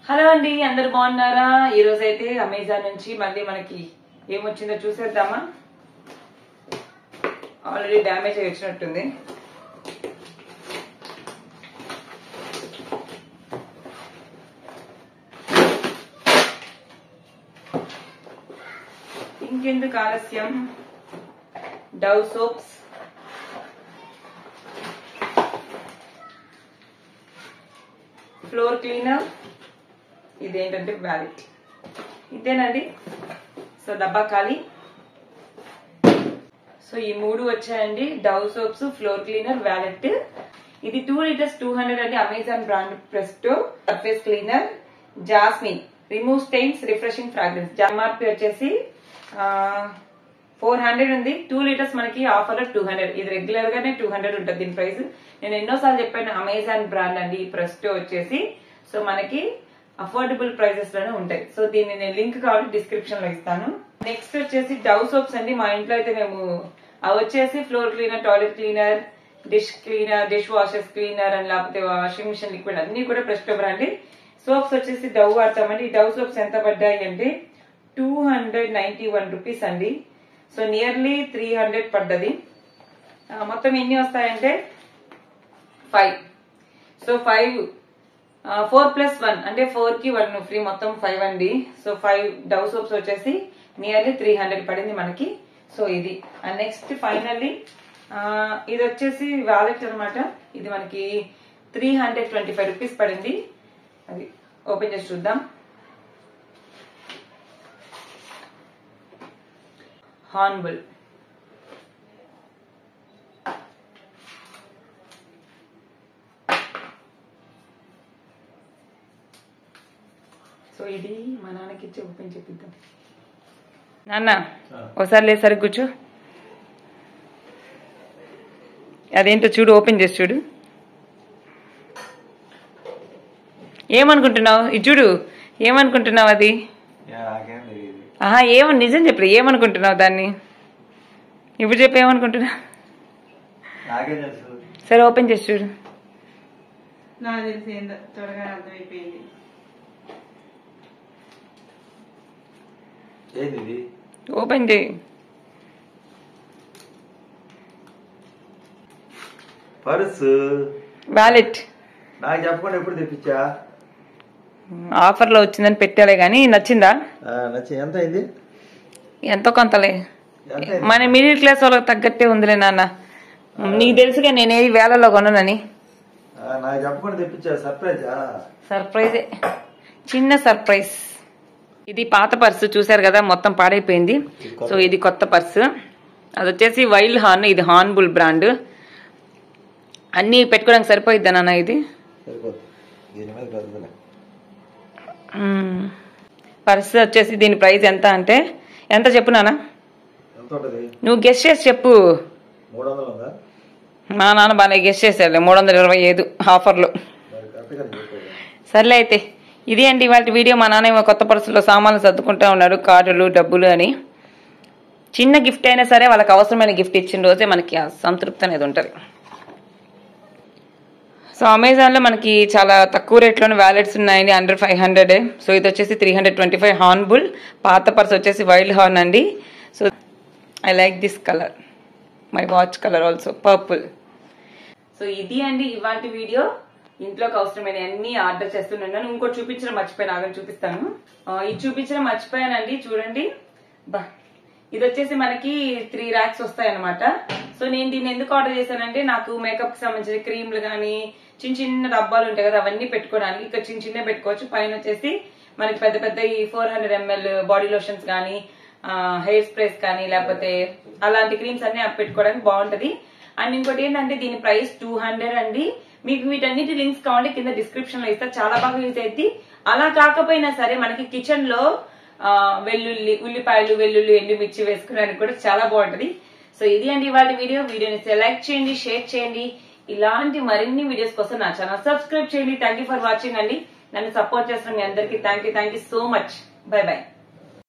Hello అండి, అందరు బాగున్నారా? ఈ రోజు అయితే అమెజాన్ నుంచి మళ్ళీ మనకి ఏమొచ్చిందో చూసేద్దామా. ఆల్రెడీ డ్యామేజ్ అయి వచ్చినట్టుంది. ఇంకెందుకు ఆలస్యం, డవ్ సోప్స్, ఫ్లోర్ క్లీనర్, ఇదేంటంటే వ్యాలెట్, ఇంతేనండి. సో డబ్బా ఖాళీ. సో ఈ మూడు వచ్చాయండి, Dove soaps, floor cleaner, wallet. ఇది 2 లీటర్స్ 200 అండి, Amazon brand Presto surface cleaner. Jasmine remove stains refreshing fragrance. MRP వచ్చేసి 400 ఉంది. 2 లీటర్స్ మనకి ఆఫర్ లో 200. ఇది రెగ్యులర్ గానే 200 ఉంటుంది దీని ప్రైస్. నేను ఎన్నోసార్లు చెప్పాను, అమెజాన్ బ్రాండ్ అండి ఈ ప్రెస్టో వచ్చేసి. సో మనకి అఫోర్డబుల్ ప్రైసెస్ లోనే ఉంటాయి. సో దీన్ని నేను లింక్ కావాలి డిస్క్రిప్షన్ లో ఇస్తాను. నెక్స్ట్ వచ్చేసి డవ్ సోప్స్ అండి. మా ఇంట్లో అయితే మేము అవి వచ్చేసి floor cleaner, toilet cleaner, dish cleaner, dish washers cleaner అని, లేకపోతే వాషింగ్ మిషన్ లిక్విడ్ అన్ని కూడా ప్రెస్టో బ్రాండ్. సోప్స్ వచ్చేసి డవ్ వాడతామండి. ఈ డవ్ సోప్స్ ఎంత పడ్డాయి అంటే 291 రూపీస్ అండి. సో నియర్లీ 300 పడ్డది. మొత్తం ఎన్ని వస్తాయంటే 5. సో 4+1 అంటే 4 కి 1 ఫ్రీ, మొత్తం 5 అండి. సో 5 డవ్ సోప్స్ వచ్చేసి నియర్లీ 300 పడింది మనకి. సో ఇది నెక్స్ట్ ఫైనల్లీ ఇది వచ్చేసి వ్యాలెట్ అనమాట. ఇది మనకి 325 రూపీస్ పడింది. అది ఓపెన్ చేసి చూద్దాం. హార్న్బుల్, సో ఇది మా నాన్నకి ఇచ్చి ఓపెన్ చేపిద్దాం. నాన్న ఒకసారి లేదు, సరిగ్గా కూర్చో. అదేంటో చూడు, ఓపెన్ చేసి చూడు. ఏమనుకుంటున్నావు? ఇది చూడు, ఏమనుకుంటున్నావు? అది ఏమని నిజం చెప్పలే, ఏమనుకుంటున్నావు దాన్ని? ఇప్పుడు చెప్పు, ఏమనుకుంటున్నావు? సరే ఓపెన్ చేసి చూడు. నాకు తెలిసి త్వరగా అర్థమైపోయింది. ఓపెన్ చేయి. పర్సు వ్యాలెట్ నాకు చెప్పకుండా ఎప్పుడు తెప్పించా? ఆఫర్ లో వచ్చిందని పెట్టాలే గానీ నచ్చిందా? నచ్చింది. ఎంత అయింది? ఎంతో కొంతలే, మన మిడిల్ క్లాస్ వాళ్ళకి తగ్గట్టే ఉందిలే నాన్న. నీకు తెలుసుగా నేను ఏది వేలలో కొనని. నాకు చెప్పకుండా తెప్పించా. సర్ప్రైజా? సర్ప్రైజే, చిన్న సర్ప్రైజ్. ఇది పాత పర్సు చూసారు కదా, మొత్తం పాడైపోయింది. సో ఇది కొత్త పర్సు. అది వచ్చేసి వైల్డ్ హార్న్, ఇది హార్న్బుల్ బ్రాండ్. అన్ని పెట్టుకోవడానికి సరిపోయిద్దా నాన్న? ఇది పర్సు వచ్చేసి దీని ప్రైస్ ఎంత అంటే, ఎంత చెప్పు నాన్న? నువ్వు గెస్ట్ చేసి చెప్పు. మా నాన్న బాగా గెస్ట్ చేశాడు, 325 ఆఫర్లు. సర్లే అయితే ఇది అండి ఇవాళ వీడియో. మా నాన్న ఏమో కొత్త పర్సులో సామాన్లు సర్దుకుంటా ఉన్నాడు, కార్డులు, డబ్బులు అని. చిన్న గిఫ్ట్ అయినా సరే వాళ్ళకి అవసరమైన గిఫ్ట్ ఇచ్చిన రోజే మనకి ఆ సంతృప్తి అనేది ఉంటుంది. సో అమెజాన్లో మనకి చాలా తక్కువ రేట్లోనే వ్యాలెట్స్ ఉన్నాయండి, అండర్ 500. సో ఇది వచ్చేసి 325 హార్న్బుల్. పాత పర్స్ వచ్చేసి వైల్డ్ హార్న్ అండి. So I like this colour, my watch colour also purple. So ఇది అండి ఇవాళ వీడియో. ఇంట్లోకి అవసరమైన అన్ని ఆర్డర్ చేస్తున్నాను. ఇంకోటి చూపించడం మర్చిపోయాను, ఆగని చూపిస్తాను. ఇది చూపించడం మర్చిపోయానండి, చూడండి. ఇది వచ్చేసి మనకి 3 ర్యాక్స్ వస్తాయి అనమాట. సో నేను దీన్ని ఎందుకు ఆర్డర్ చేశానంటే, నాకు మేకప్ కి సంబంధించిన క్రీమ్లు కానీ చిన్న చిన్న డబ్బాలు ఉంటాయి కదా, అవన్నీ పెట్టుకోవడానికి. ఇక్కడ చిన్న చిన్న పెట్టుకోవచ్చు. పైన వచ్చేసి మనకి పెద్ద పెద్ద ఈ 400 ml బాడీ లోషన్స్ కానీ, హెయిర్ స్ప్రేస్ కానీ, లేకపోతే అలాంటి క్రీమ్స్ అన్ని పెట్టుకోవడానికి బాగుంటది. అండ్ ఇంకోటి ఏంటంటే దీని ప్రైస్ 200 అండి. మీకు వీటన్నిటి లింక్స్ కావాలి, కింద డిస్క్రిప్షన్ లో ఇస్తా. చాలా బాగా యూజ్ అయింది. అలా కాకపోయినా సరే మనకి కిచెన్ లో ఉల్లిపాయలు, వెల్లుల్లి, ఎండుమిర్చి వేసుకోవడానికి కూడా చాలా బాగుంటది. సో ఇది అండి ఇవాళ వీడియో. వీడియోని లైక్ చేయండి, షేర్ చేయండి. ఇలాంటి మరిన్ని వీడియోస్ కోసం నా ఛానల్ సబ్స్క్రైబ్ చేయండి. థ్యాంక్ యూ ఫర్ వాచింగ్ అండి. నన్ను సపోర్ట్ చేస్తున్న మీ అందరికీ thank you so much. By by.